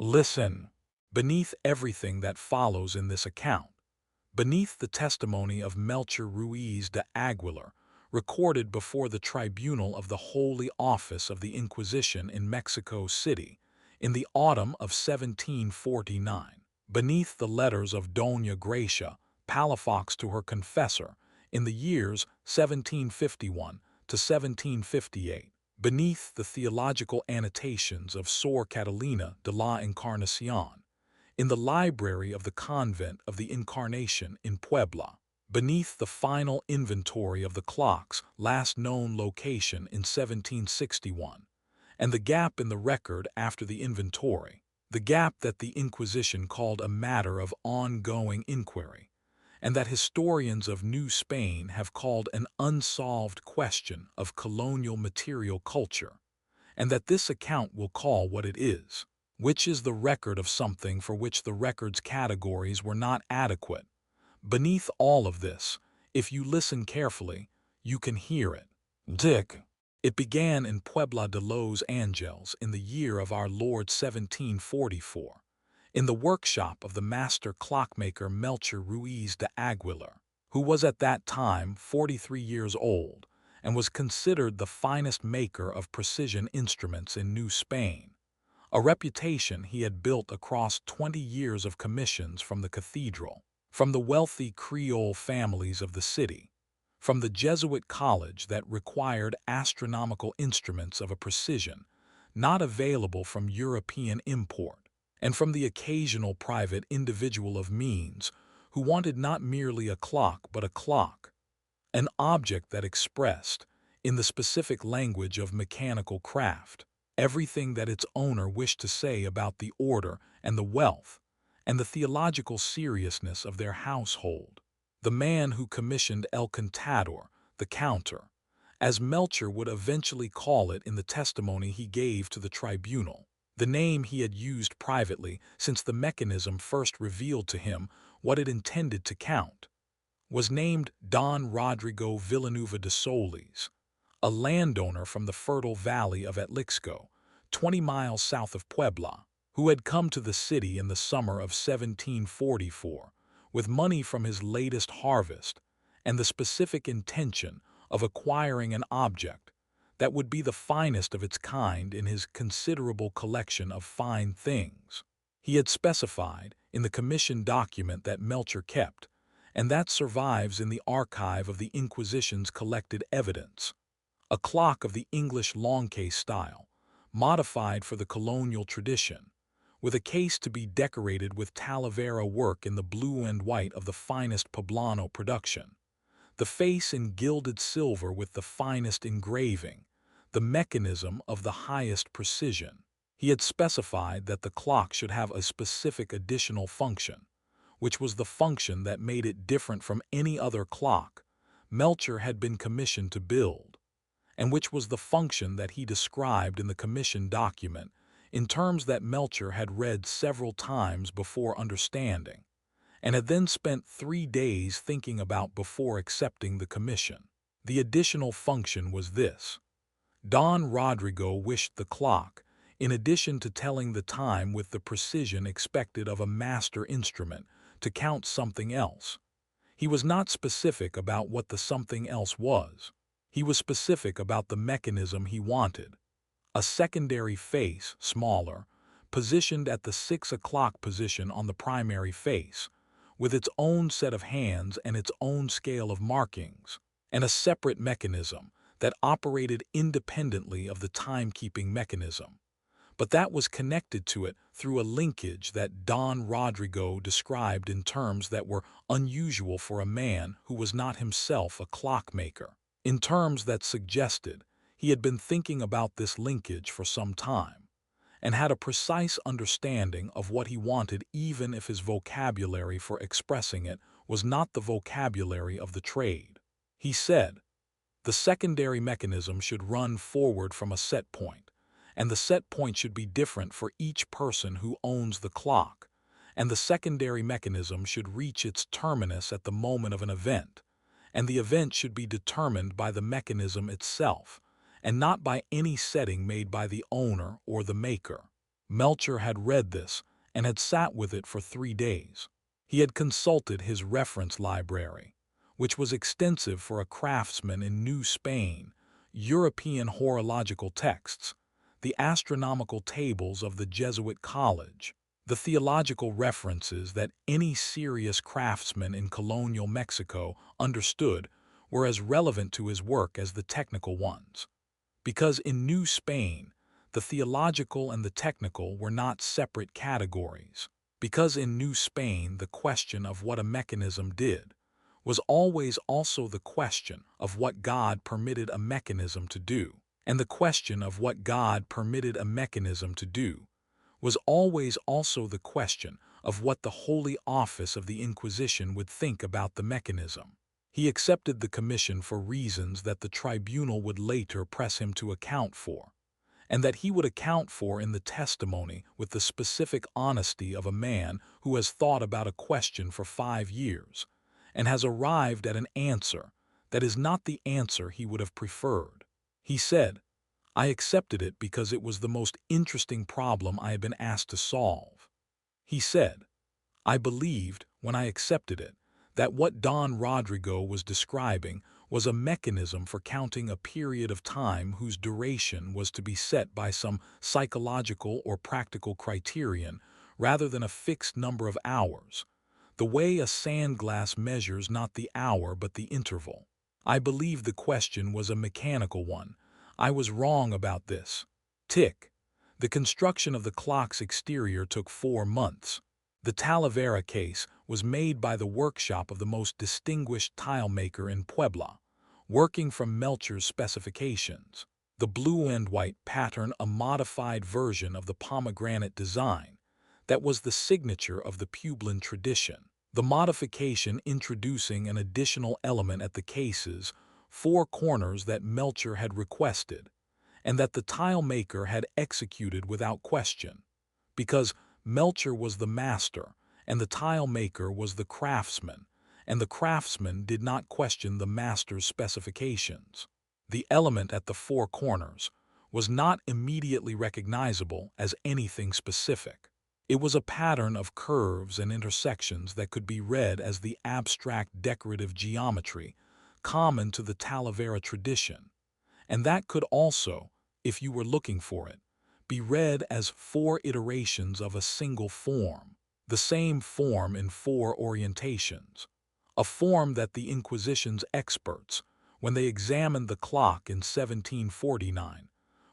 Listen. Beneath everything that follows in this account, beneath the testimony of Melchor Ruiz de Aguilar, recorded before the tribunal of the Holy Office of the Inquisition in Mexico City in the autumn of 1749, beneath the letters of Doña Gracia Palafox to her confessor in the years 1751 to 1758, beneath the theological annotations of Sor Catalina de la Encarnacion, in the library of the Convent of the Incarnation in Puebla, beneath the final inventory of the clock's last known location in 1761, and the gap in the record after the inventory, the gap that the Inquisition called a matter of ongoing inquiry, and that historians of New Spain have called an unsolved question of colonial material culture, and that this account will call what it is, which is the record of something for which the record's categories were not adequate. Beneath all of this, if you listen carefully, you can hear it. Dick. It began in Puebla de los Ángeles in the year of our Lord 1744, in the workshop of the master clockmaker Melchor Ruiz de Aguilar, who was at that time 43 years old and was considered the finest maker of precision instruments in New Spain, a reputation he had built across 20 years of commissions from the cathedral, from the wealthy Creole families of the city, from the Jesuit college that required astronomical instruments of a precision not available from European import, and from the occasional private individual of means who wanted not merely a clock but a clock, an object that expressed, in the specific language of mechanical craft, everything that its owner wished to say about the order and the wealth and the theological seriousness of their household. The man who commissioned El Contador, the counter, as Melchor would eventually call it in the testimony he gave to the tribunal, the name he had used privately since the mechanism first revealed to him what it intended to count, was named Don Rodrigo Villanueva de Solis, a landowner from the fertile valley of Atlixco, 20 miles south of Puebla, who had come to the city in the summer of 1744 with money from his latest harvest and the specific intention of acquiring an object that would be the finest of its kind in his considerable collection of fine things. He had specified in the commission document that Melchor kept, and that survives in the archive of the Inquisition's collected evidence, a clock of the English long case style, modified for the colonial tradition, with a case to be decorated with Talavera work in the blue and white of the finest poblano production, the face in gilded silver with the finest engraving, the mechanism of the highest precision. He had specified that the clock should have a specific additional function, which was the function that made it different from any other clock Melchor had been commissioned to build, and which was the function that he described in the commission document in terms that Melchor had read several times before understanding, and had then spent 3 days thinking about before accepting the commission. The additional function was this. Don Rodrigo wished the clock, in addition to telling the time with the precision expected of a master instrument, to count something else. He was not specific about what the something else was. He was specific about the mechanism he wanted. A secondary face, smaller, positioned at the 6 o'clock position on the primary face, with its own set of hands and its own scale of markings, and a separate mechanism that operated independently of the timekeeping mechanism, but that was connected to it through a linkage that Don Rodrigo described in terms that were unusual for a man who was not himself a clockmaker, in terms that suggested he had been thinking about this linkage for some time, and had a precise understanding of what he wanted even if his vocabulary for expressing it was not the vocabulary of the trade. He said, the secondary mechanism should run forward from a set point, and the set point should be different for each person who owns the clock, and the secondary mechanism should reach its terminus at the moment of an event, and the event should be determined by the mechanism itself, and not by any setting made by the owner or the maker. Melcher had read this and had sat with it for 3 days. He had consulted his reference library, which was extensive for a craftsman in New Spain, European horological texts, the astronomical tables of the Jesuit college, the theological references that any serious craftsman in colonial Mexico understood were as relevant to his work as the technical ones. Because in New Spain, the theological and the technical were not separate categories. Because in New Spain, the question of what a mechanism did was always also the question of what God permitted a mechanism to do. And the question of what God permitted a mechanism to do was always also the question of what the Holy Office of the Inquisition would think about the mechanism. He accepted the commission for reasons that the tribunal would later press him to account for, and that he would account for in the testimony with the specific honesty of a man who has thought about a question for 5 years and has arrived at an answer that is not the answer he would have preferred. He said, "I accepted it because it was the most interesting problem I had been asked to solve." He said, "I believed, when I accepted it, that what Don Rodrigo was describing was a mechanism for counting a period of time whose duration was to be set by some psychological or practical criterion rather than a fixed number of hours, the way a sandglass measures not the hour but the interval. I believed the question was a mechanical one. I was wrong about this. Tick. The construction of the clock's exterior took 4 months. The Talavera case was made by the workshop of the most distinguished tile maker in Puebla, working from Melcher's specifications. The blue and white pattern, a modified version of the pomegranate design, that was the signature of the Pueblan tradition. The modification introducing an additional element at the case's 4 corners that Melcher had requested, and that the tile maker had executed without question, because Melcher was the master, and the tile maker was the craftsman, and the craftsman did not question the master's specifications. The element at the 4 corners was not immediately recognizable as anything specific. It was a pattern of curves and intersections that could be read as the abstract decorative geometry common to the Talavera tradition, and that could also, if you were looking for it, be read as 4 iterations of a single form, the same form in 4 orientations, a form that the Inquisition's experts, when they examined the clock in 1749,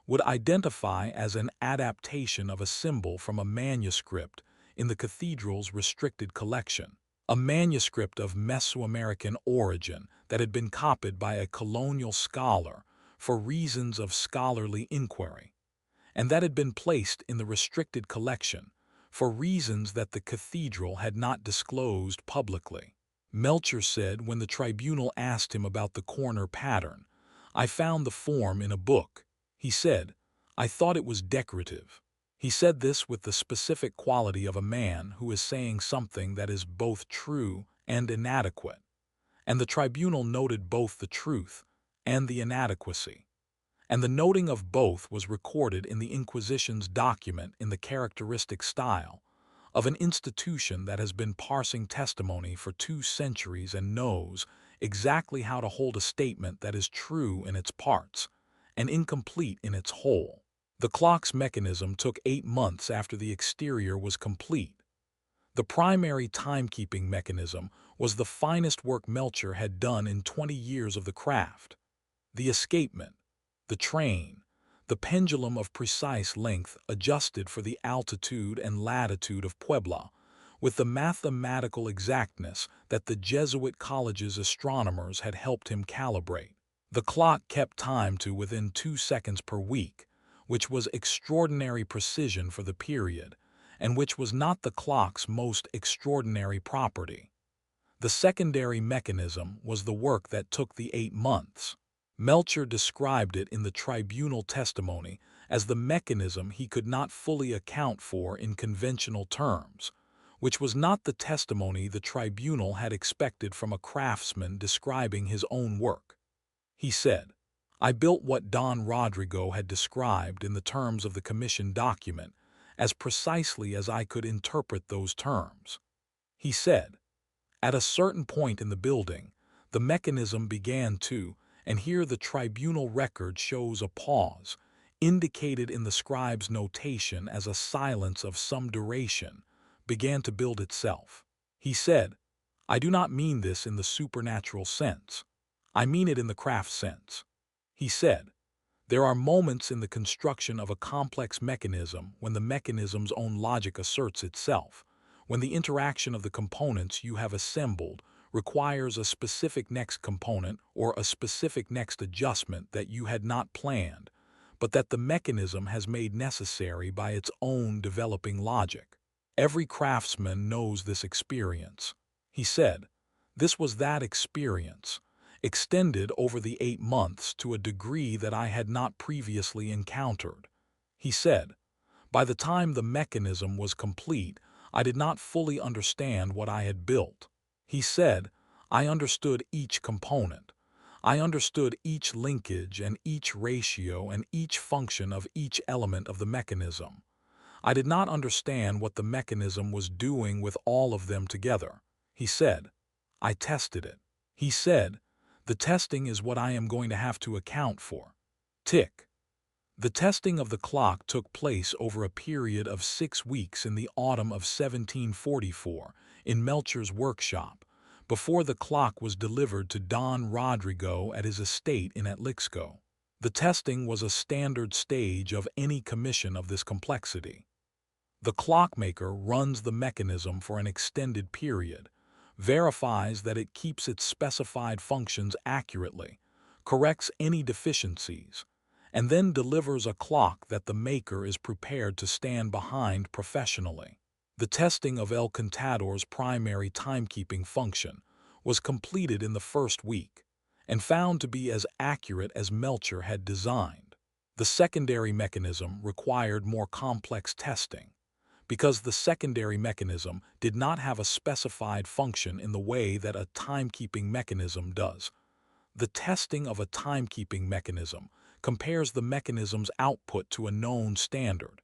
would identify as an adaptation of a symbol from a manuscript in the cathedral's restricted collection, a manuscript of Mesoamerican origin that had been copied by a colonial scholar for reasons of scholarly inquiry, and that had been placed in the restricted collection for reasons that the cathedral had not disclosed publicly. Melcher said when the tribunal asked him about the corner pattern, "I found the form in a book." He said, "I thought it was decorative." He said this with the specific quality of a man who is saying something that is both true and inadequate, and the tribunal noted both the truth and the inadequacy. And the noting of both was recorded in the Inquisition's document in the characteristic style of an institution that has been parsing testimony for 2 centuries and knows exactly how to hold a statement that is true in its parts and incomplete in its whole. The clock's mechanism took 8 months after the exterior was complete. The primary timekeeping mechanism was the finest work Melcher had done in 20 years of the craft. The escapement, the train, the pendulum of precise length adjusted for the altitude and latitude of Puebla, with the mathematical exactness that the Jesuit college's astronomers had helped him calibrate. The clock kept time to within 2 seconds per week, which was extraordinary precision for the period, and which was not the clock's most extraordinary property. The secondary mechanism was the work that took the 8 months. Melcher described it in the tribunal testimony as the mechanism he could not fully account for in conventional terms, which was not the testimony the tribunal had expected from a craftsman describing his own work. He said, "I built what Don Rodrigo had described in the terms of the commission document, as precisely as I could interpret those terms. He said, at a certain point in the building, the mechanism began to, and here the tribunal record shows a pause, indicated in the scribe's notation as a silence of some duration, began to build itself. He said, I do not mean this in the supernatural sense. I mean it in the craft sense. He said, there are moments in the construction of a complex mechanism when the mechanism's own logic asserts itself, when the interaction of the components you have assembled requires a specific next component or a specific next adjustment that you had not planned, but that the mechanism has made necessary by its own developing logic. Every craftsman knows this experience. He said, this was that experience, extended over the 8 months to a degree that I had not previously encountered. He said, by the time the mechanism was complete, I did not fully understand what I had built. He said, I understood each component. I understood each linkage and each ratio and each function of each element of the mechanism. I did not understand what the mechanism was doing with all of them together. He said, I tested it. He said, the testing is what I am going to have to account for. Tick. The testing of the clock took place over a period of 6 weeks in the autumn of 1744 in Melcher's workshop, before the clock was delivered to Don Rodrigo at his estate in Atlixco. The testing was a standard stage of any commission of this complexity. The clockmaker runs the mechanism for an extended period, verifies that it keeps its specified functions accurately, corrects any deficiencies, and then delivers a clock that the maker is prepared to stand behind professionally. The testing of El Contador's primary timekeeping function was completed in the first week and found to be as accurate as Melcher had designed. The secondary mechanism required more complex testing, because the secondary mechanism did not have a specified function in the way that a timekeeping mechanism does. The testing of a timekeeping mechanism compares the mechanism's output to a known standard,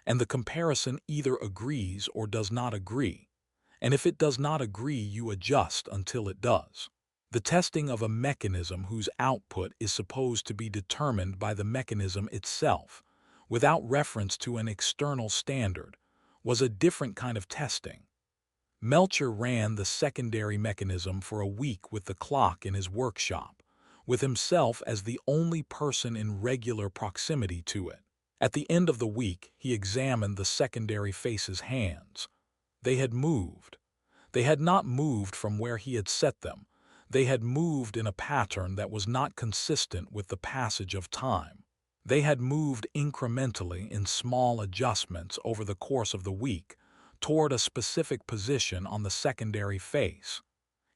and the comparison either agrees or does not agree, and if it does not agree, you adjust until it does. The testing of a mechanism whose output is supposed to be determined by the mechanism itself, without reference to an external standard, was a different kind of testing. Melcher ran the secondary mechanism for a week with the clock in his workshop, with himself as the only person in regular proximity to it. At the end of the week, he examined the secondary face's hands. They had moved. They had not moved from where he had set them. They had moved in a pattern that was not consistent with the passage of time. They had moved incrementally in small adjustments over the course of the week toward a specific position on the secondary face.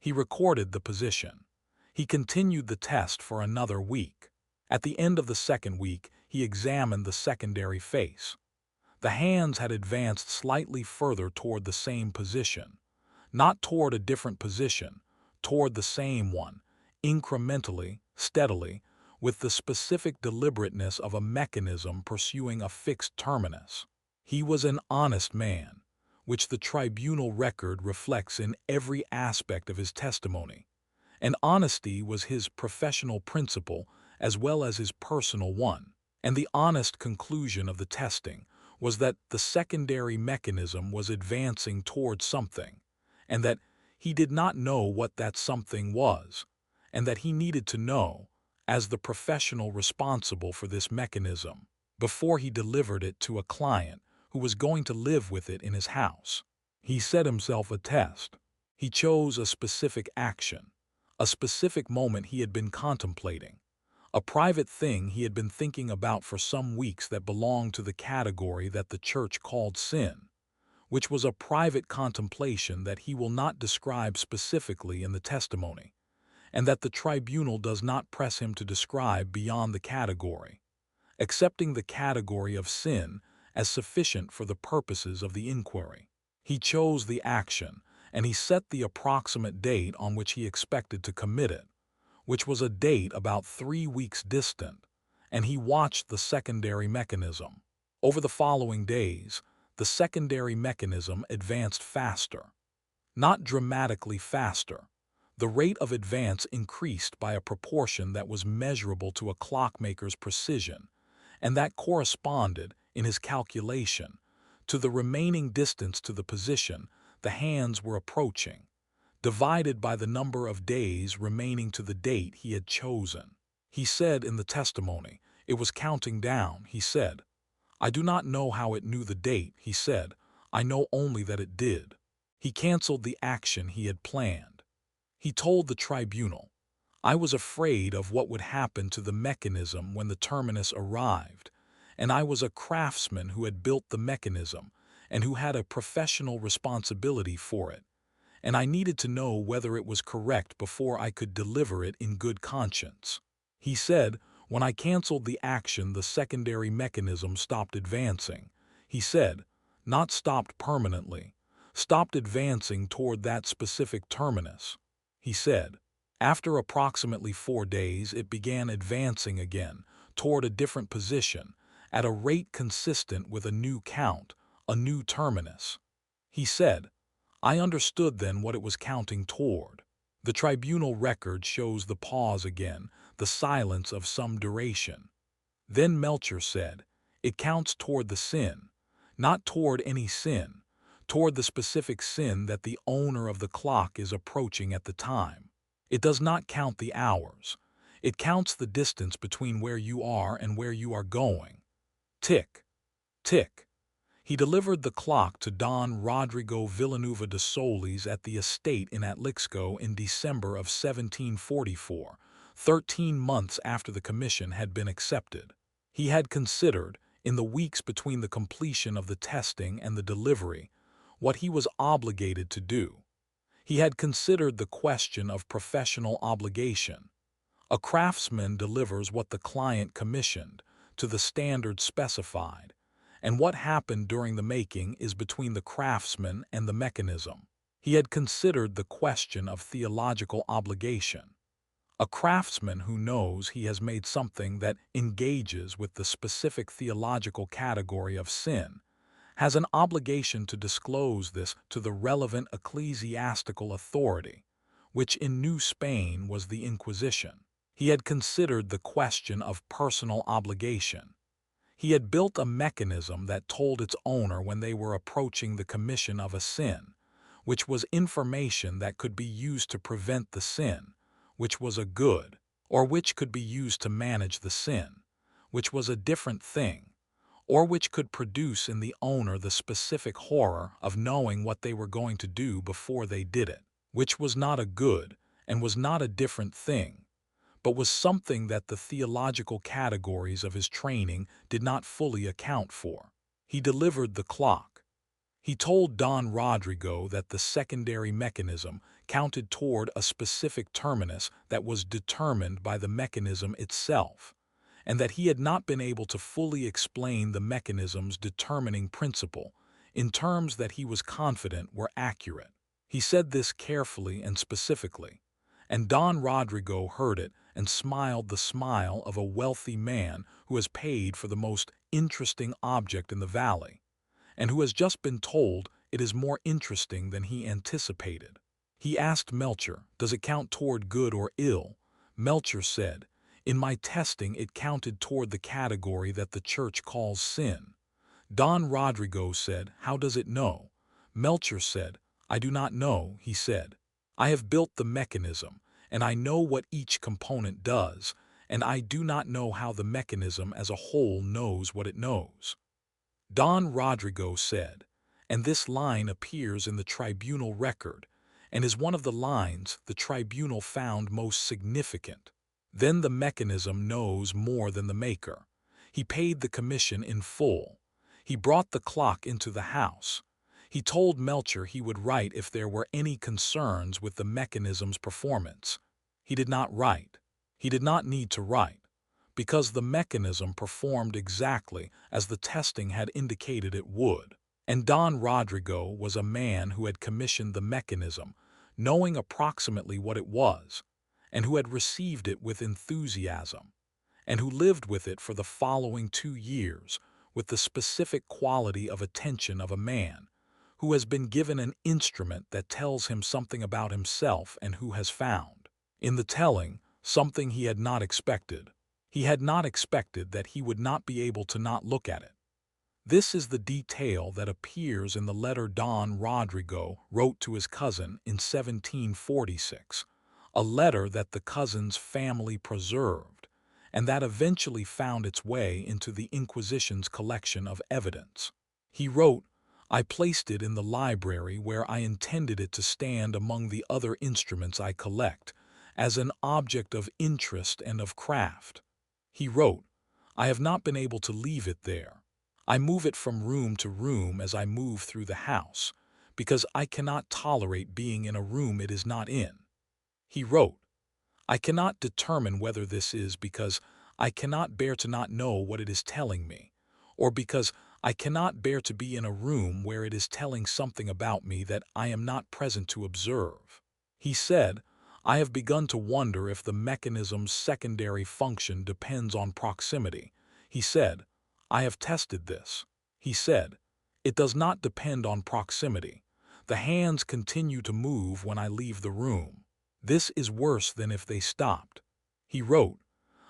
He recorded the position. He continued the test for another week. At the end of the second week, he examined the secondary face. The hands had advanced slightly further toward the same position, not toward a different position, toward the same one, incrementally, steadily, with the specific deliberateness of a mechanism pursuing a fixed terminus. He was an honest man, which the tribunal record reflects in every aspect of his testimony. And honesty was his professional principle as well as his personal one. And the honest conclusion of the testing was that the secondary mechanism was advancing toward something, and that he did not know what that something was, and that he needed to know, as the professional responsible for this mechanism, before he delivered it to a client who was going to live with it in his house. He set himself a test. He chose a specific action, a specific moment he had been contemplating, a private thing he had been thinking about for some weeks that belonged to the category that the church called sin, which was a private contemplation that he will not describe specifically in the testimony, and that the tribunal does not press him to describe beyond the category, accepting the category of sin as sufficient for the purposes of the inquiry. He chose the action, and he set the approximate date on which he expected to commit it, which was a date about 3 weeks distant, and he watched the secondary mechanism. Over the following days, the secondary mechanism advanced faster. Not dramatically faster. The rate of advance increased by a proportion that was measurable to a clockmaker's precision, and that corresponded, in his calculation, to the remaining distance to the position the hands were approaching, divided by the number of days remaining to the date he had chosen. He said in the testimony, it was counting down, he said. I do not know how it knew the date, he said. I know only that it did. He canceled the action he had planned. He told the tribunal, I was afraid of what would happen to the mechanism when the terminus arrived, and I was a craftsman who had built the mechanism and who had a professional responsibility for it, and I needed to know whether it was correct before I could deliver it in good conscience. He said, when I canceled the action, the secondary mechanism stopped advancing. He said, not stopped permanently, stopped advancing toward that specific terminus. He said, after approximately 4 days, it began advancing again toward a different position at a rate consistent with a new count, a new terminus. He said, I understood then what it was counting toward. The tribunal record shows the pause again, the silence of some duration. Then Melcher said, it counts toward the sin, not toward any sin, toward the specific sin that the owner of the clock is approaching at the time. It does not count the hours. It counts the distance between where you are and where you are going. Tick, tick. He delivered the clock to Don Rodrigo Villanueva de Solis at the estate in Atlixco in December of 1744, 13 months after the commission had been accepted. He had considered, in the weeks between the completion of the testing and the delivery, what he was obligated to do. He had considered the question of professional obligation. A craftsman delivers what the client commissioned to the standard specified, and what happened during the making is between the craftsman and the mechanism. He had considered the question of theological obligation. A craftsman who knows he has made something that engages with the specific theological category of sin has an obligation to disclose this to the relevant ecclesiastical authority, which in New Spain was the Inquisition. He had considered the question of personal obligation. He had built a mechanism that told its owner when they were approaching the commission of a sin, which was information that could be used to prevent the sin, which was a good, or which could be used to manage the sin, which was a different thing, or which could produce in the owner the specific horror of knowing what they were going to do before they did it, which was not a good and was not a different thing, but was something that the theological categories of his training did not fully account for. He delivered the clock. He told Don Rodrigo that the secondary mechanism counted toward a specific terminus that was determined by the mechanism itself, and that he had not been able to fully explain the mechanism's determining principle in terms that he was confident were accurate. He said this carefully and specifically, and Don Rodrigo heard it and smiled the smile of a wealthy man who has paid for the most interesting object in the valley, and who has just been told it is more interesting than he anticipated. He asked Melcher, does it count toward good or ill? Melcher said, in my testing it counted toward the category that the church calls sin. Don Rodrigo said, how does it know? Melcher said, I do not know, he said. I have built the mechanism, and I know what each component does, and I do not know how the mechanism as a whole knows what it knows. Don Rodrigo said, and this line appears in the tribunal record, and is one of the lines the tribunal found most significant. Then the mechanism knows more than the maker. He paid the commission in full. He brought the clock into the house. He told Melcher he would write if there were any concerns with the mechanism's performance. He did not write. He did not need to write, because the mechanism performed exactly as the testing had indicated it would. And Don Rodrigo was a man who had commissioned the mechanism, knowing approximately what it was, and who had received it with enthusiasm, and who lived with it for the following 2 years, with the specific quality of attention of a man who has been given an instrument that tells him something about himself and who has found, in the telling, something he had not expected. He had not expected that he would not be able to not look at it. This is the detail that appears in the letter Don Rodrigo wrote to his cousin in 1746, a letter that the cousin's family preserved, and that eventually found its way into the Inquisition's collection of evidence. He wrote, "I placed it in the library where I intended it to stand among the other instruments I collect, as an object of interest and of craft." He wrote, "I have not been able to leave it there. I move it from room to room as I move through the house, because I cannot tolerate being in a room it is not in." He wrote, "I cannot determine whether this is because I cannot bear to not know what it is telling me, or because I cannot bear to be in a room where it is telling something about me that I am not present to observe." He said, "I have begun to wonder if the mechanism's secondary function depends on proximity." He said, "I have tested this." He said, "It does not depend on proximity. The hands continue to move when I leave the room. This is worse than if they stopped." He wrote,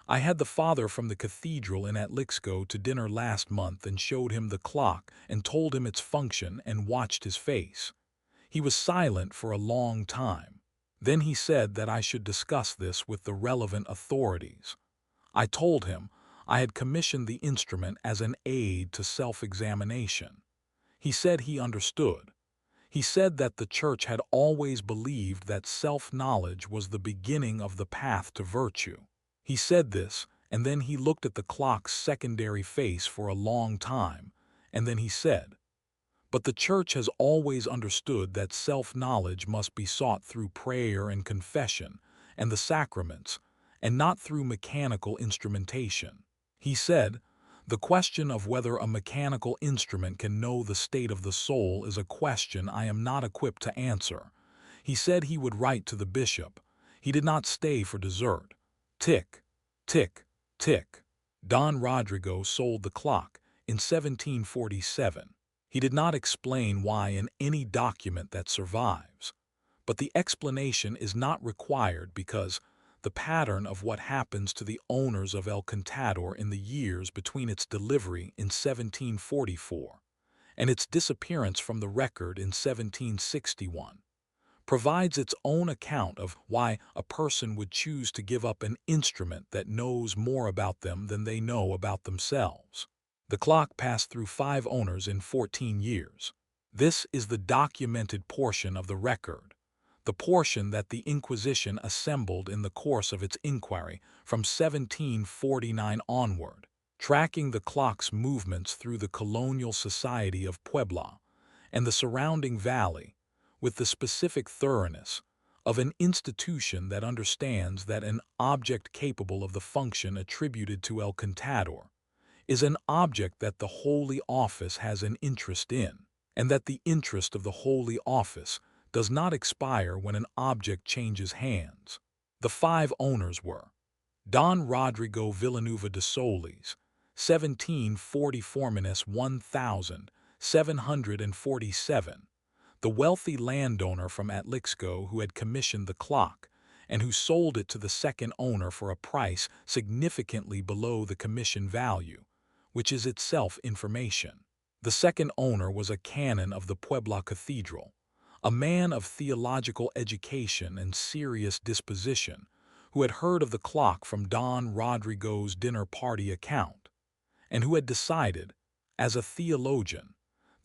"I had the father from the cathedral in Atlixco to dinner last month and showed him the clock and told him its function and watched his face. He was silent for a long time. Then he said that I should discuss this with the relevant authorities. I told him I had commissioned the instrument as an aid to self-examination. He said he understood. He said that the Church had always believed that self-knowledge was the beginning of the path to virtue. He said this, and then he looked at the clock's secondary face for a long time, and then he said, 'But the Church has always understood that self-knowledge must be sought through prayer and confession and the sacraments, and not through mechanical instrumentation.' He said, 'The question of whether a mechanical instrument can know the state of the soul is a question I am not equipped to answer.' He said he would write to the bishop. He did not stay for dessert. Tick, tick, tick." Don Rodrigo sold the clock in 1747. He did not explain why in any document that survives, but the explanation is not required because the pattern of what happens to the owners of El Contador in the years between its delivery in 1744 and its disappearance from the record in 1761 provides its own account of why a person would choose to give up an instrument that knows more about them than they know about themselves. The clock passed through 5 owners in 14 years. This is the documented portion of the record, the portion that the Inquisition assembled in the course of its inquiry from 1749 onward, tracking the clock's movements through the colonial society of Puebla and the surrounding valley with the specific thoroughness of an institution that understands that an object capable of the function attributed to El Contador is an object that the Holy Office has an interest in, and that the interest of the Holy Office does not expire when an object changes hands. The 5 owners were Don Rodrigo Villanueva de Solis, 1744-1747, the wealthy landowner from Atlixco who had commissioned the clock and who sold it to the second owner for a price significantly below the commission value, which is itself information. The second owner was a canon of the Puebla Cathedral, a man of theological education and serious disposition, who had heard of the clock from Don Rodrigo's dinner party account, and who had decided, as a theologian,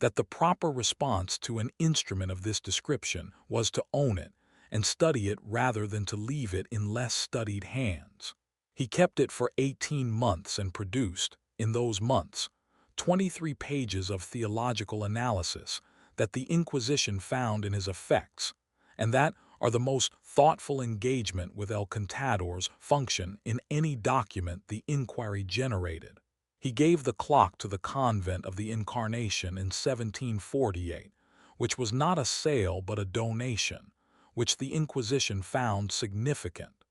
that the proper response to an instrument of this description was to own it and study it rather than to leave it in less studied hands. He kept it for 18 months and produced, in those months, 23 pages of theological analysis that the Inquisition found in his effects, and that are the most thoughtful engagement with El Contador's function in any document the inquiry generated. He gave the clock to the convent of the Incarnation in 1748, which was not a sale but a donation, which the Inquisition found significant.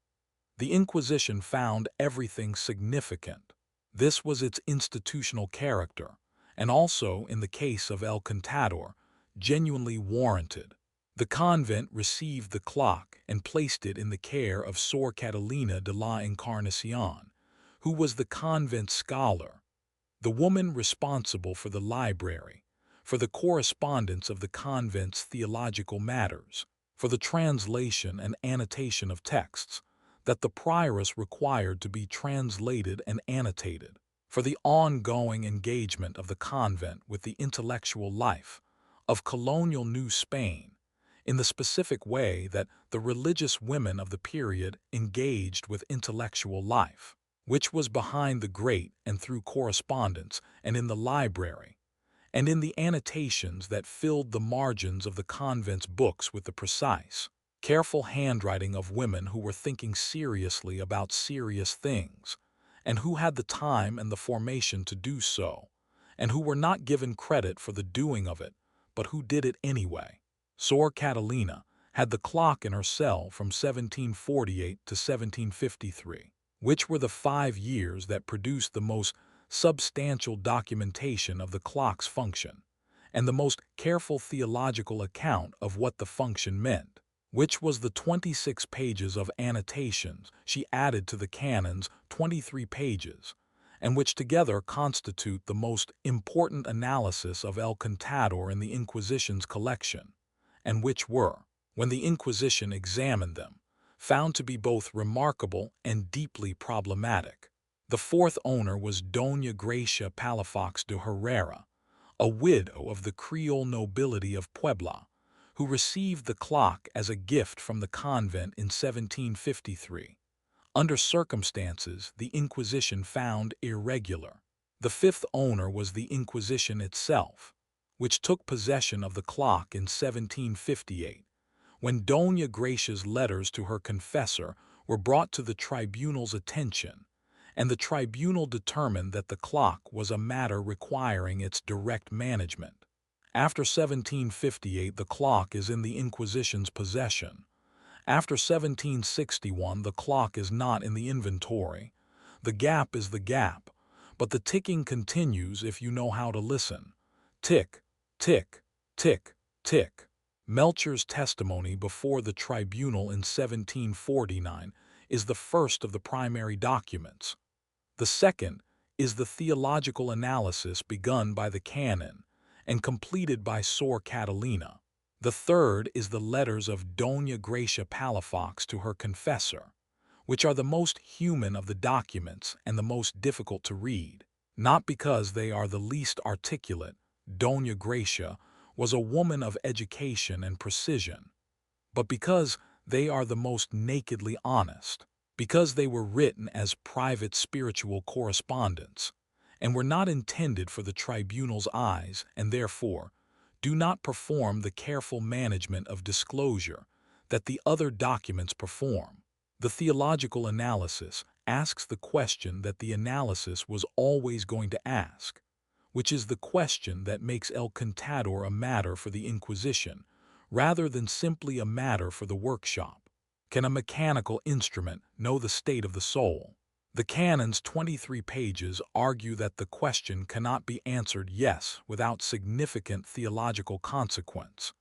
The Inquisition found everything significant. This was its institutional character, and also, in the case of El Contador, genuinely warranted. The convent received the clock and placed it in the care of Sor Catalina de la Encarnacion, who was the convent scholar, the woman responsible for the library, for the correspondence of the convent's theological matters, for the translation and annotation of texts that the prioress required to be translated and annotated, for the ongoing engagement of the convent with the intellectual life of colonial New Spain, in the specific way that the religious women of the period engaged with intellectual life, which was behind the grate and through correspondence and in the library, and in the annotations that filled the margins of the convent's books with the precise, careful handwriting of women who were thinking seriously about serious things, and who had the time and the formation to do so, and who were not given credit for the doing of it, but who did it anyway. Sor Catalina had the clock in her cell from 1748 to 1753, which were the 5 years that produced the most substantial documentation of the clock's function, and the most careful theological account of what the function meant, which was the 26 pages of annotations she added to the canon's 23 pages, and which together constitute the most important analysis of El Contador in the Inquisition's collection, and which were, when the Inquisition examined them, found to be both remarkable and deeply problematic. The fourth owner was Doña Gracia Palafox de Herrera, a widow of the Creole nobility of Puebla, who received the clock as a gift from the convent in 1753, under circumstances the Inquisition found irregular. The fifth owner was the Inquisition itself, which took possession of the clock in 1758, when Doña Gracia's letters to her confessor were brought to the tribunal's attention, and the tribunal determined that the clock was a matter requiring its direct management. After 1758, the clock is in the Inquisition's possession. After 1761, the clock is not in the inventory. The gap is the gap, but the ticking continues if you know how to listen. Tick, tick, tick, tick. Melcher's testimony before the tribunal in 1749 is the first of the primary documents. The second is the theological analysis begun by the canon and completed by Sor Catalina. The third is the letters of Doña Gracia Palafox to her confessor, which are the most human of the documents and the most difficult to read, not because they are the least articulate. Doña Gracia was a woman of education and precision, but because they are the most nakedly honest, because they were written as private spiritual correspondence, and were not intended for the tribunal's eyes, and therefore do not perform the careful management of disclosure that the other documents perform. The theological analysis asks the question that the analysis was always going to ask, which is the question that makes El Contador a matter for the Inquisition, rather than simply a matter for the workshop. Can a mechanical instrument know the state of the soul? The canon's 23 pages argue that the question cannot be answered yes without significant theological consequence,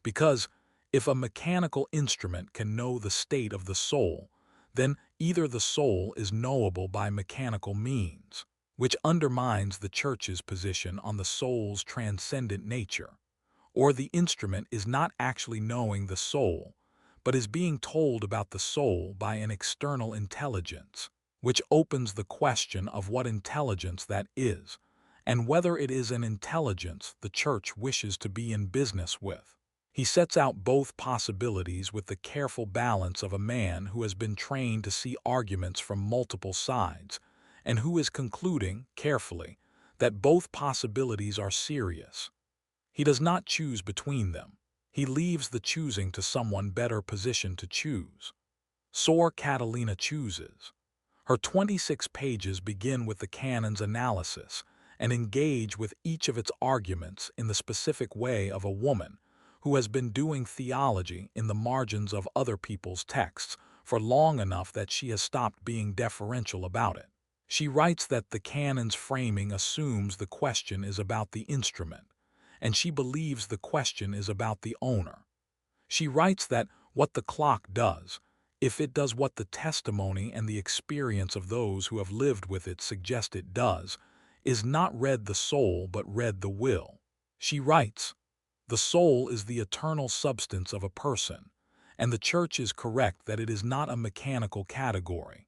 because if a mechanical instrument can know the state of the soul, then either the soul is knowable by mechanical means, which undermines the Church's position on the soul's transcendent nature, or the instrument is not actually knowing the soul, but is being told about the soul by an external intelligence, which opens the question of what intelligence that is, and whether it is an intelligence the Church wishes to be in business with. He sets out both possibilities with the careful balance of a man who has been trained to see arguments from multiple sides, and who is concluding, carefully, that both possibilities are serious. He does not choose between them. He leaves the choosing to someone better positioned to choose. Sor Catalina chooses. Her 26 pages begin with the canon's analysis and engage with each of its arguments in the specific way of a woman who has been doing theology in the margins of other people's texts for long enough that she has stopped being deferential about it. She writes that the canon's framing assumes the question is about the instrument, and she believes the question is about the owner. She writes that what the clock does, if it does what the testimony and the experience of those who have lived with it suggest it does, is not read the soul but read the will. She writes, "The soul is the eternal substance of a person, and the Church is correct that it is not a mechanical category.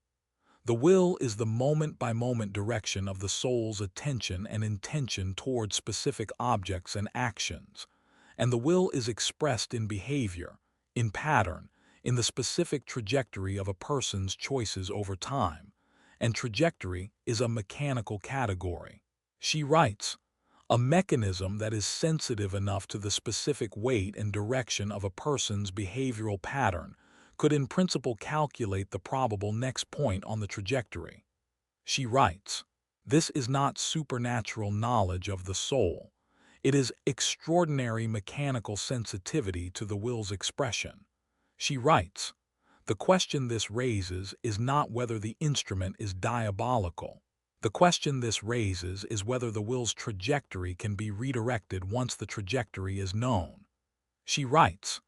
The will is the moment-by-moment direction of the soul's attention and intention toward specific objects and actions, and the will is expressed in behavior, in pattern, in the specific trajectory of a person's choices over time, and trajectory is a mechanical category." She writes, "A mechanism that is sensitive enough to the specific weight and direction of a person's behavioral pattern could in principle calculate the probable next point on the trajectory." She writes, "This is not supernatural knowledge of the soul. It is extraordinary mechanical sensitivity to the will's expression." She writes, "The question this raises is not whether the instrument is diabolical. The question this raises is whether the will's trajectory can be redirected once the trajectory is known." She writes,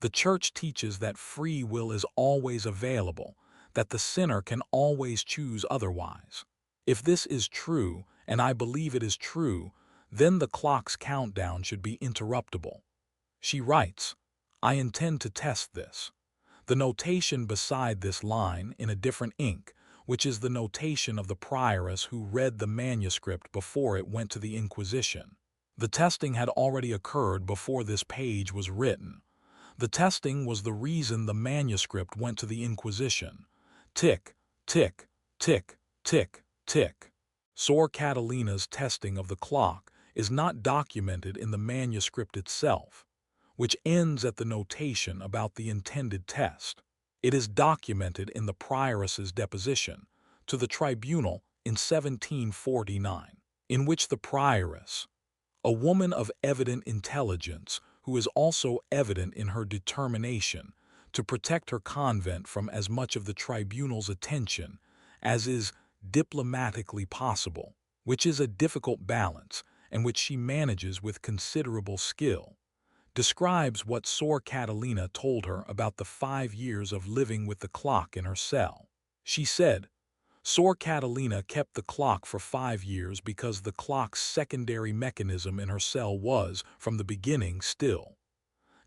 "The Church teaches that free will is always available, that the sinner can always choose otherwise. If this is true, and I believe it is true, then the clock's countdown should be interruptible." She writes, "I intend to test this." The notation beside this line, in a different ink, which is the notation of the prioress who read the manuscript before it went to the Inquisition. The testing had already occurred before this page was written. The testing was the reason the manuscript went to the Inquisition. Tick, tick, tick, tick, tick. Sor Catalina's testing of the clock is not documented in the manuscript itself, which ends at the notation about the intended test. It is documented in the prioress's deposition to the tribunal in 1749, in which the prioress, a woman of evident intelligence who is also evident in her determination to protect her convent from as much of the tribunal's attention as is diplomatically possible, which is a difficult balance and which she manages with considerable skill, describes what Sor Catalina told her about the 5 years of living with the clock in her cell. She said, "Sor Catalina kept the clock for 5 years because the clock's secondary mechanism in her cell was, from the beginning, still.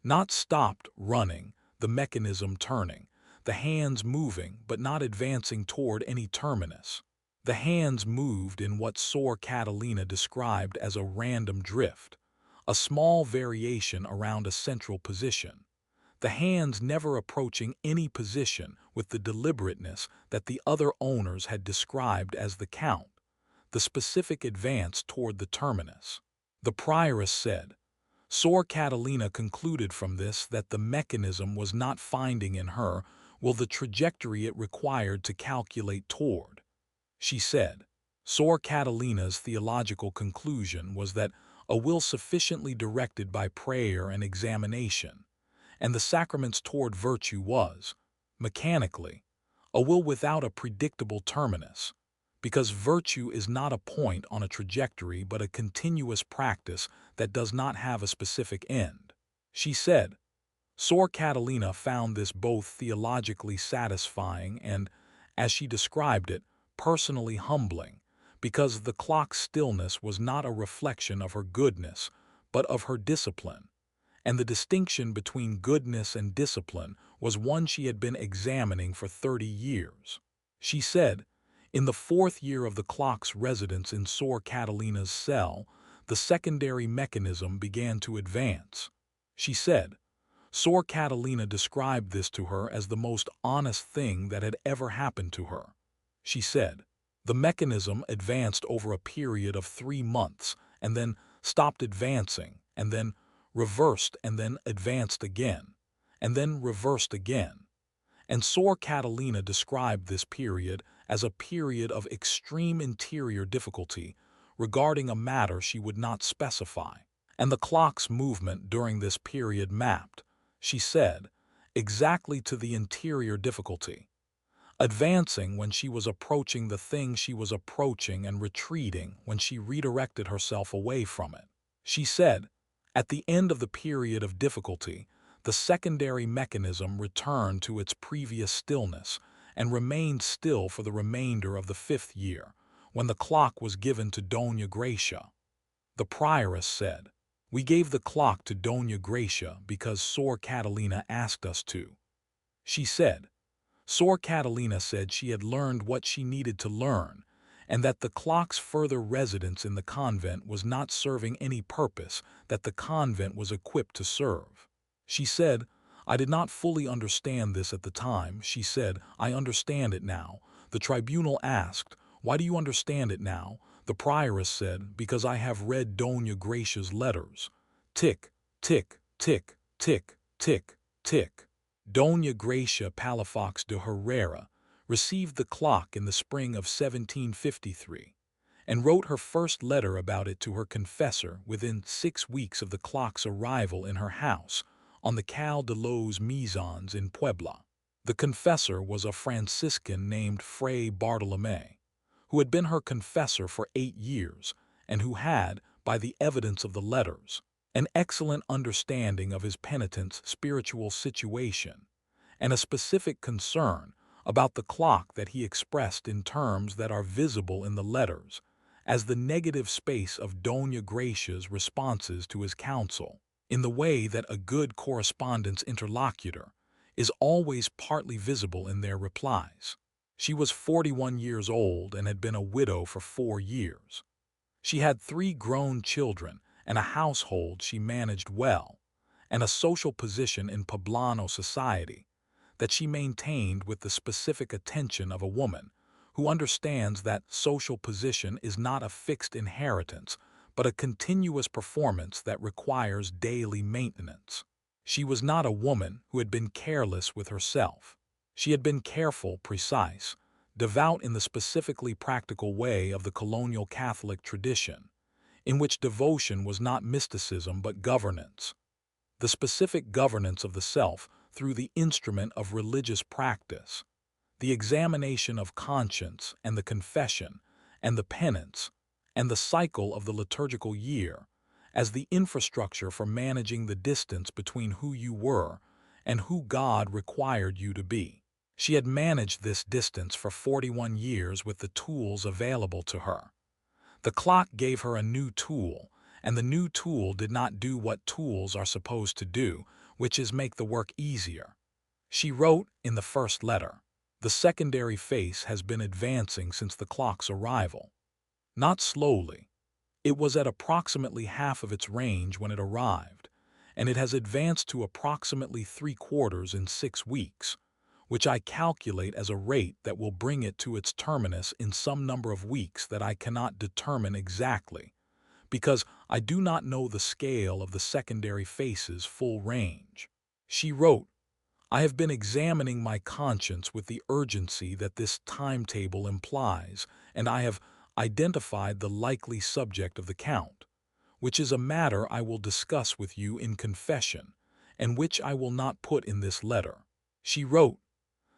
Not stopped running, the mechanism turning, the hands moving but not advancing toward any terminus. The hands moved in what Sor Catalina described as a random drift, a small variation around a central position. The hands never approaching any position with the deliberateness that the other owners had described as the count, the specific advance toward the terminus." The prioress said, "Sor Catalina concluded from this that the mechanism was not finding in her will the trajectory it required to calculate toward." She said, "Sor Catalina's theological conclusion was that a will sufficiently directed by prayer and examination, and the sacraments toward virtue was, mechanically, a will without a predictable terminus, because virtue is not a point on a trajectory but a continuous practice that does not have a specific end." She said, "Sor Catalina found this both theologically satisfying and, as she described it, personally humbling, because the clock's stillness was not a reflection of her goodness, but of her discipline, and the distinction between goodness and discipline was one she had been examining for 30 years. She said, in the 4th year of the clock's residence in Sor Catalina's cell, the secondary mechanism began to advance. She said, Sor Catalina described this to her as the most honest thing that had ever happened to her. She said, the mechanism advanced over a period of 3 months, and then stopped advancing, and then reversed, and then advanced again, and then reversed again. And Sor Catalina described this period as a period of extreme interior difficulty regarding a matter she would not specify. And the clock's movement during this period mapped, she said, exactly to the interior difficulty. advancing when she was approaching the thing she was approaching and retreating when she redirected herself away from it. She said, at the end of the period of difficulty, the secondary mechanism returned to its previous stillness and remained still for the remainder of the 5th year, when the clock was given to Dona Gracia. The prioress said, "We gave the clock to Dona Gracia because Sor Catalina asked us to." She said, Sor Catalina said she had learned what she needed to learn, and that the clock's further residence in the convent was not serving any purpose that the convent was equipped to serve. She said, "I did not fully understand this at the time." She said, "I understand it now." The tribunal asked, "Why do you understand it now?" The prioress said, "Because I have read Dona Gracia's letters." Tick, tick, tick, tick, tick, tick. Dona Gracia Palafox de Herrera received the clock in the spring of 1753 and wrote her first letter about it to her confessor within 6 weeks of the clock's arrival in her house on the Cal de los Mesons in Puebla. The confessor was a Franciscan named Fray Bartolome, who had been her confessor for 8 years and who had, by the evidence of the letters, an excellent understanding of his penitent's spiritual situation, and a specific concern about the clock that he expressed in terms that are visible in the letters as the negative space of Dona Gracia's responses to his counsel, in the way that a good correspondence interlocutor is always partly visible in their replies. She was 41 years old and had been a widow for 4 years. She had 3 grown children and a household she managed well, and a social position in Poblano society that she maintained with the specific attention of a woman who understands that social position is not a fixed inheritance, but a continuous performance that requires daily maintenance. She was not a woman who had been careless with herself. She had been careful, precise, devout in the specifically practical way of the colonial Catholic tradition, in which devotion was not mysticism but governance. The specific governance of the self through the instrument of religious practice, the examination of conscience and the confession and the penance, and the cycle of the liturgical year as the infrastructure for managing the distance between who you were and who God required you to be. She had managed this distance for 41 years with the tools available to her. The clock gave her a new tool, and the new tool did not do what tools are supposed to do, which is make the work easier. She wrote in the first letter, "The secondary face has been advancing since the clock's arrival. Not slowly. It was at approximately half of its range when it arrived, and it has advanced to approximately 3/4 in 6 weeks, which I calculate as a rate that will bring it to its terminus in some number of weeks that I cannot determine exactly, because I do not know the scale of the secondary face's full range." She wrote, "I have been examining my conscience with the urgency that this timetable implies, and I have identified the likely subject of the count, which is a matter I will discuss with you in confession, and which I will not put in this letter." She wrote,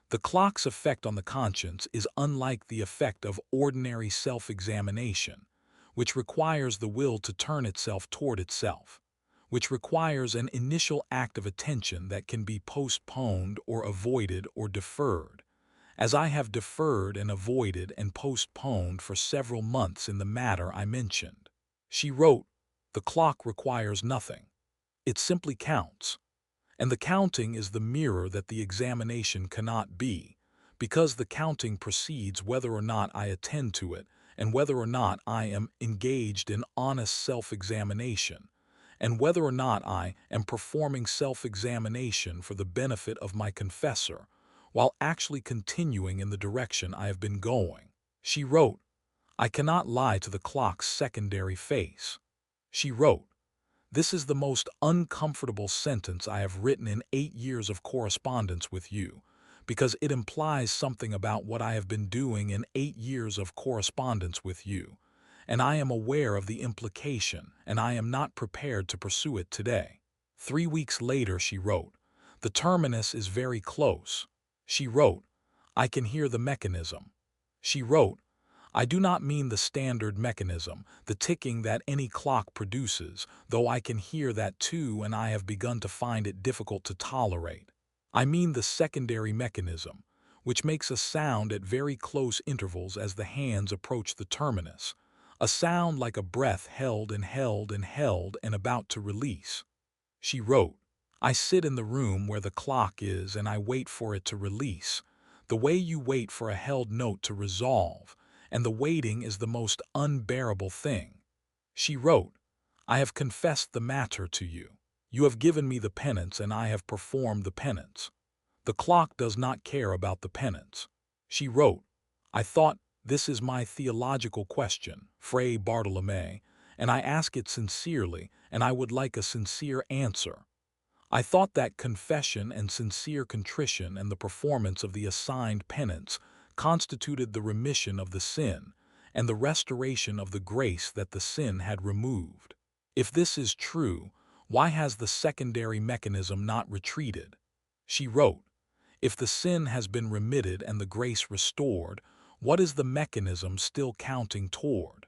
"The clock's effect on the conscience is unlike the effect of ordinary self-examination, which requires the will to turn itself toward itself, which requires an initial act of attention that can be postponed or avoided or deferred, as I have deferred and avoided and postponed for several months in the matter I mentioned." She wrote, "The clock requires nothing. It simply counts. And the counting is the mirror that the examination cannot be, because the counting precedes whether or not I attend to it and whether or not I am engaged in honest self-examination, and whether or not I am performing self-examination for the benefit of my confessor, while actually continuing in the direction I have been going." She wrote, "I cannot lie to the clock's secondary face." She wrote, "This is the most uncomfortable sentence I have written in 8 years of correspondence with you, because it implies something about what I have been doing in 8 years of correspondence with you, and I am aware of the implication, and I am not prepared to pursue it today." 3 weeks later she wrote, "The terminus is very close." She wrote, I can hear the mechanism. She wrote, I do not mean the standard mechanism, the ticking that any clock produces, though I can hear that too and I have begun to find it difficult to tolerate. I mean the secondary mechanism, which makes a sound at very close intervals as the hands approach the terminus, a sound like a breath held and held and held and about to release. She wrote, I sit in the room where the clock is and I wait for it to release, the way you wait for a held note to resolve, and the waiting is the most unbearable thing. She wrote, I have confessed the matter to you. You have given me the penance and I have performed the penance. The clock does not care about the penance. She wrote, I thought, this is my theological question, Fray Bartolome, and I ask it sincerely, and I would like a sincere answer. I thought that confession and sincere contrition and the performance of the assigned penance constituted the remission of the sin and the restoration of the grace that the sin had removed. If this is true, why has the secondary mechanism not retreated? She wrote, if the sin has been remitted and the grace restored, what is the mechanism still counting toward?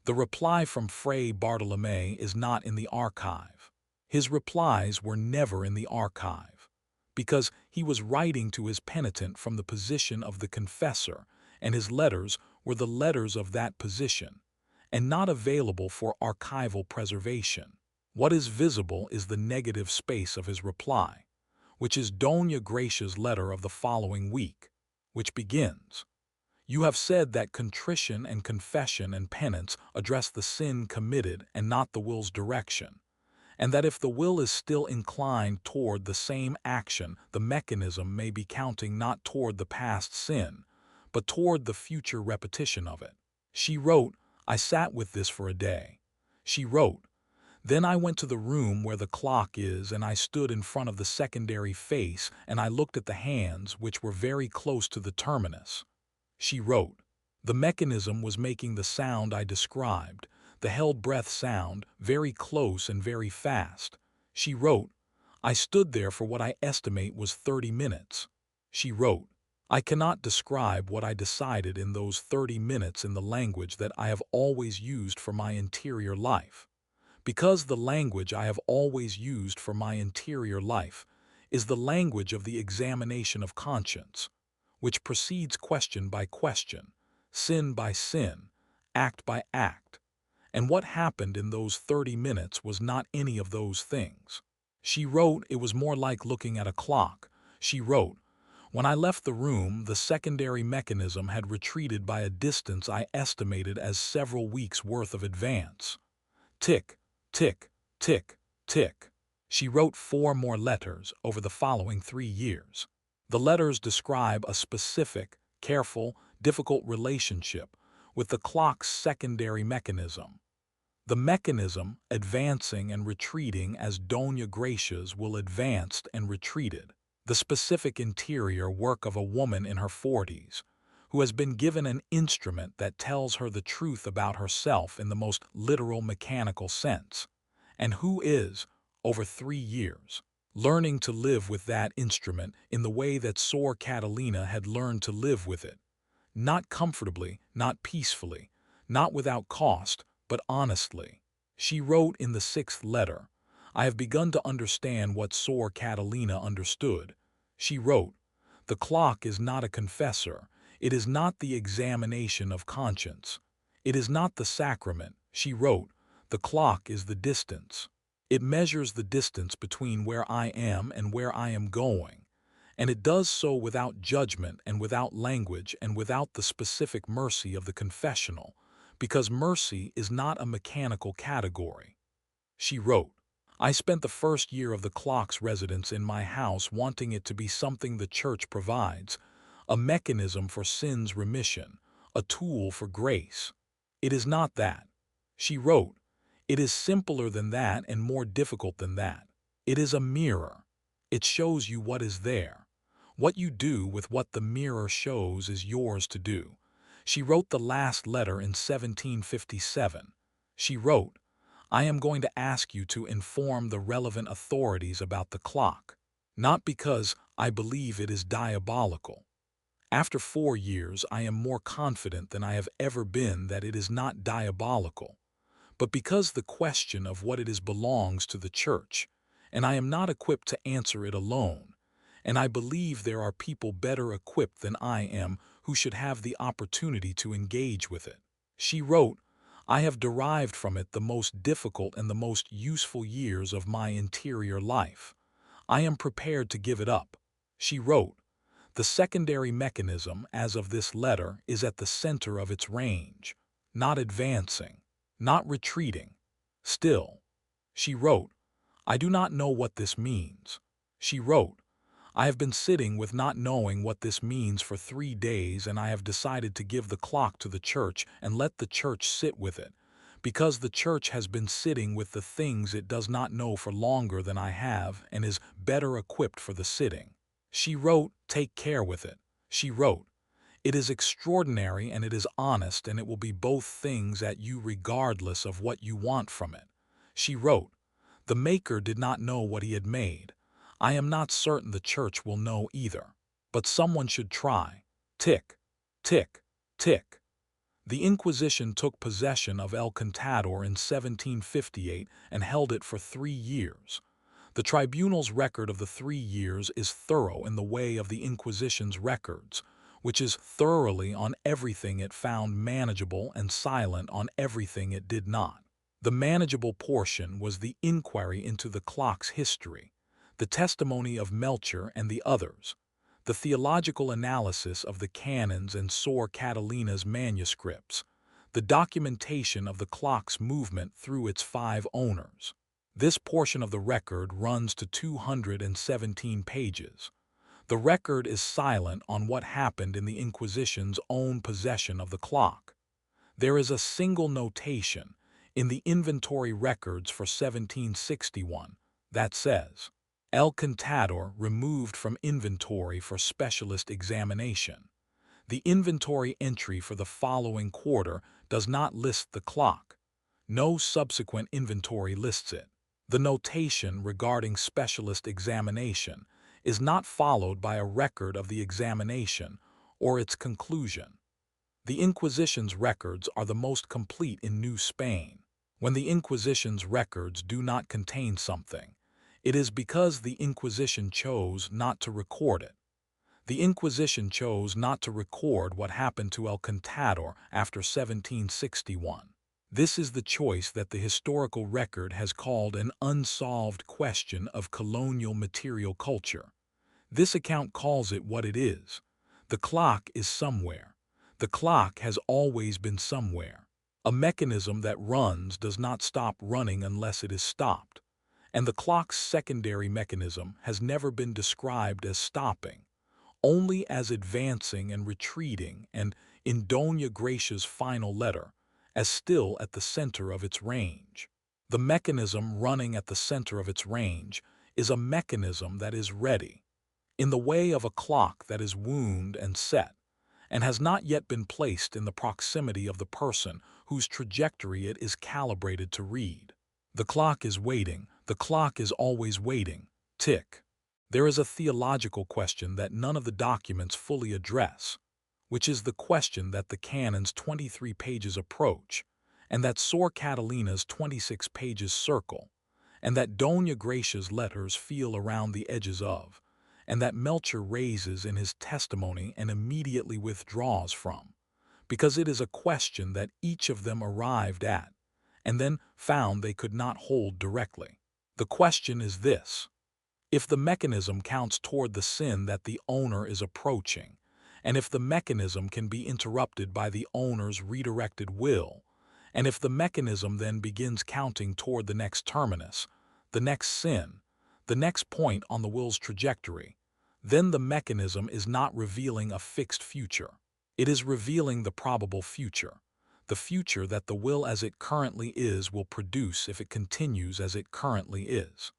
The reply from Fray Bartolome is not in the archive. His replies were never in the archive, because he was writing to his penitent from the position of the confessor, and his letters were the letters of that position, and not available for archival preservation. What is visible is the negative space of his reply, which is Doña Gracia's letter of the following week, which begins, You have said that contrition and confession and penance address the sin committed and not the will's direction, and that if the will is still inclined toward the same action, the mechanism may be counting not toward the past sin, but toward the future repetition of it. She wrote, I sat with this for a day. She wrote, then I went to the room where the clock is and I stood in front of the secondary face and I looked at the hands which were very close to the terminus. She wrote, the mechanism was making the sound I described, the held breath sound, very close and very fast. She wrote, I stood there for what I estimate was 30 minutes. She wrote, I cannot describe what I decided in those 30 minutes in the language that I have always used for my interior life. Because the language I have always used for my interior life is the language of the examination of conscience, which proceeds question by question, sin by sin, act by act. And what happened in those 30 minutes was not any of those things. She wrote it was more like looking at a clock. She wrote, when I left the room, the secondary mechanism had retreated by a distance I estimated as several weeks' worth of advance. Tick, tick, tick, tick. She wrote 4 more letters over the following 3 years. The letters describe a specific, careful, difficult relationship with the clock's secondary mechanism. The mechanism advancing and retreating as Doña Gracia's will advanced and retreated. The specific interior work of a woman in her 40s, who has been given an instrument that tells her the truth about herself in the most literal mechanical sense, and who is, over 3 years, learning to live with that instrument in the way that Sor Catalina had learned to live with it, not comfortably, not peacefully, not without cost, but honestly. She wrote in the 6th letter, I have begun to understand what Sor Catalina understood. She wrote, the clock is not a confessor, it is not the examination of conscience. It is not the sacrament. She wrote, the clock is the distance. It measures the distance between where I am and where I am going, and it does so without judgment and without language and without the specific mercy of the confessional, because mercy is not a mechanical category. She wrote, I spent the first year of the clock's residence in my house wanting it to be something the Church provides, a mechanism for sin's remission, a tool for grace. It is not that. She wrote, it is simpler than that and more difficult than that. It is a mirror. It shows you what is there. What you do with what the mirror shows is yours to do. She wrote the last letter in 1757. She wrote, I am going to ask you to inform the relevant authorities about the clock, not because I believe it is diabolical. After 4 years, I am more confident than I have ever been that it is not diabolical, but because the question of what it is belongs to the Church, and I am not equipped to answer it alone, and I believe there are people better equipped than I am who should have the opportunity to engage with it. She wrote, I have derived from it the most difficult and the most useful years of my interior life. I am prepared to give it up. She wrote, the secondary mechanism, as of this letter, is at the center of its range, not advancing, not retreating. Still, she wrote, I do not know what this means. She wrote, I have been sitting with not knowing what this means for 3 days, and I have decided to give the clock to the Church and let the Church sit with it, because the Church has been sitting with the things it does not know for longer than I have and is better equipped for the sitting. She wrote, take care with it. She wrote, it is extraordinary and it is honest, and it will be both things at you regardless of what you want from it. She wrote, the Maker did not know what he had made. I am not certain the Church will know either. But someone should try. Tick, tick, tick. The Inquisition took possession of El Contador in 1758 and held it for 3 years. The tribunal's record of the 3 years is thorough in the way of the Inquisition's records, which is thoroughly on everything it found manageable and silent on everything it did not. The manageable portion was the inquiry into the clock's history, the testimony of Melcher and the others, the theological analysis of the canons and Sor Catalina's manuscripts, the documentation of the clock's movement through its 5 owners. This portion of the record runs to 217 pages. The record is silent on what happened in the Inquisition's own possession of the clock. There is a single notation in the inventory records for 1761 that says, El Contador removed from inventory for specialist examination. The inventory entry for the following quarter does not list the clock. No subsequent inventory lists it. The notation regarding specialist examination is not followed by a record of the examination or its conclusion. The Inquisition's records are the most complete in New Spain. When the Inquisition's records do not contain something, it is because the Inquisition chose not to record it. The Inquisition chose not to record what happened to El Contador after 1761. This is the choice that the historical record has called an unsolved question of colonial material culture. This account calls it what it is. The clock is somewhere. The clock has always been somewhere. A mechanism that runs does not stop running unless it is stopped. And the clock's secondary mechanism has never been described as stopping, only as advancing and retreating, and, in Doña Gracia's final letter, as still at the center of its range. The mechanism running at the center of its range is a mechanism that is ready, in the way of a clock that is wound and set, and has not yet been placed in the proximity of the person whose trajectory it is calibrated to read. The clock is waiting. The clock is always waiting. Tick. There is a theological question that none of the documents fully address, which is the question that the canon's 23 pages approach, and that Sor Catalina's 26 pages circle, and that Doña Gracia's letters feel around the edges of, and that Melcher raises in his testimony and immediately withdraws from, because it is a question that each of them arrived at, and then found they could not hold directly. The question is this: if the mechanism counts toward the sin that the owner is approaching, and if the mechanism can be interrupted by the owner's redirected will, and if the mechanism then begins counting toward the next terminus, the next sin, the next point on the will's trajectory, then the mechanism is not revealing a fixed future. It is revealing the probable future, the future that the will as it currently is will produce if it continues as it currently is.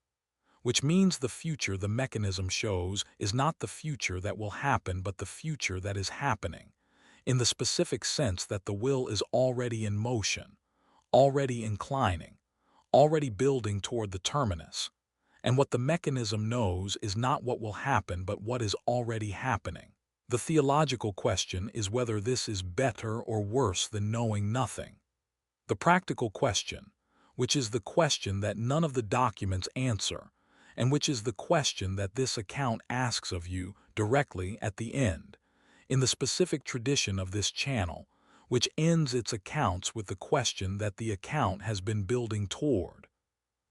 Which means the future the mechanism shows is not the future that will happen but the future that is happening, in the specific sense that the will is already in motion, already inclining, already building toward the terminus, and what the mechanism knows is not what will happen but what is already happening. The theological question is whether this is better or worse than knowing nothing. The practical question, which is the question that none of the documents answer, and which is the question that this account asks of you directly at the end, in the specific tradition of this channel, which ends its accounts with the question that the account has been building toward.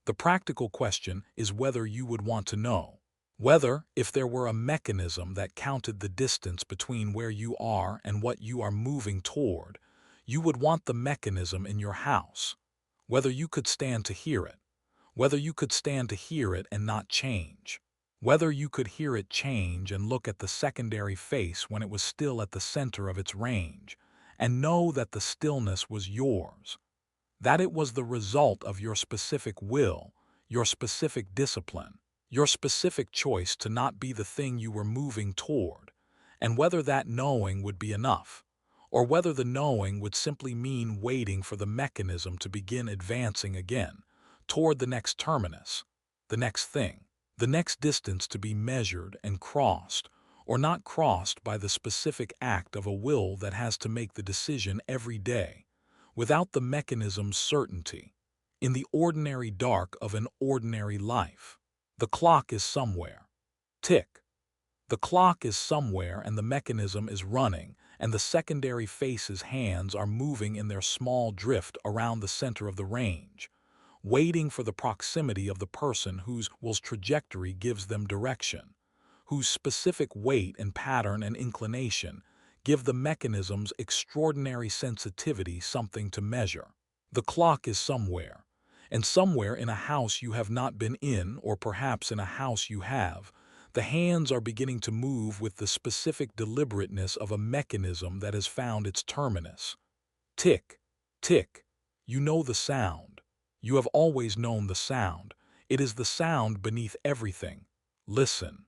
The practical question is whether you would want to know. Whether, if there were a mechanism that counted the distance between where you are and what you are moving toward, you would want the mechanism in your house. Whether you could stand to hear it. Whether you could stand to hear it and not change. Whether you could hear it change and look at the secondary face when it was still at the center of its range, and know that the stillness was yours. That it was the result of your specific will, your specific discipline, your specific choice to not be the thing you were moving toward, and whether that knowing would be enough, or whether the knowing would simply mean waiting for the mechanism to begin advancing again, toward the next terminus, the next thing, the next distance to be measured and crossed, or not crossed by the specific act of a will that has to make the decision every day, without the mechanism's certainty, in the ordinary dark of an ordinary life. The clock is somewhere. Tick. The clock is somewhere and the mechanism is running, and the secondary face's hands are moving in their small drift around the center of the range, waiting for the proximity of the person whose will's trajectory gives them direction, whose specific weight and pattern and inclination give the mechanism's extraordinary sensitivity something to measure. The clock is somewhere, and somewhere in a house you have not been in, or perhaps in a house you have, the hands are beginning to move with the specific deliberateness of a mechanism that has found its terminus. Tick, tick. You know the sound. You have always known the sound. It is the sound beneath everything. Listen.